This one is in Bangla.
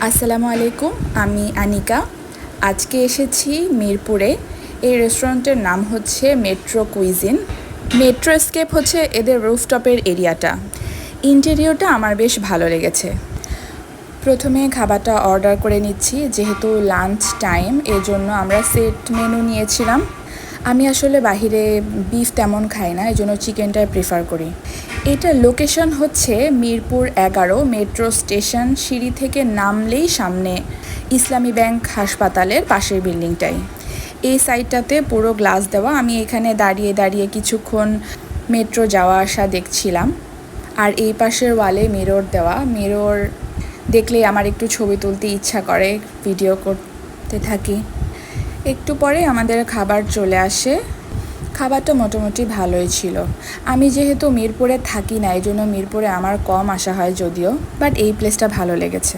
আসসালামু আলাইকুম, আমি আনিকা। আজকে এসেছি মিরপুরে। এই রেস্টুরেন্টের নাম হচ্ছে মেট্রো কুইজিন। মেট্রো স্কেপ হচ্ছে এদের রুফটপের এরিয়াটা। ইন্টেরিয়রটা আমার বেশ ভালো লেগেছে। প্রথমে খাবারটা অর্ডার করে নিচ্ছি, যেহেতু লাঞ্চ টাইম, এজন্য আমরা সেট মেনু নিয়েছিলাম। আমি আসলে বাহিরে বিফ তেমন খাই না, এজন্য চিকেনটাই প্রেফার করি। এটার লোকেশন হচ্ছে মিরপুর 11 মেট্রো স্টেশন। সিঁড়ি থেকে নামলেই সামনে ইসলামী ব্যাংক হাসপাতালের পাশের বিল্ডিংটাই। এই সাইডটাতে পুরো গ্লাস দেওয়া। আমি এখানে দাঁড়িয়ে দাঁড়িয়ে কিছুক্ষণ মেট্রো যাওয়া আসা দেখছিলাম। আর এই পাশের ওয়ালে মিরর দেওয়া। মিরর দেখলেই আমার একটু ছবি তুলতে ইচ্ছা করে, ভিডিও করতে থাকি। একটু পরে আমাদের খাবার চলে আসে। খাবারটা মোটামুটি ভালোই ছিল। আমি যেহেতু মিরপুরে থাকি না, এই জন্য মিরপুরে আমার কম আসা হয় যদিও, বাট এই প্লেসটা ভালো লেগেছে।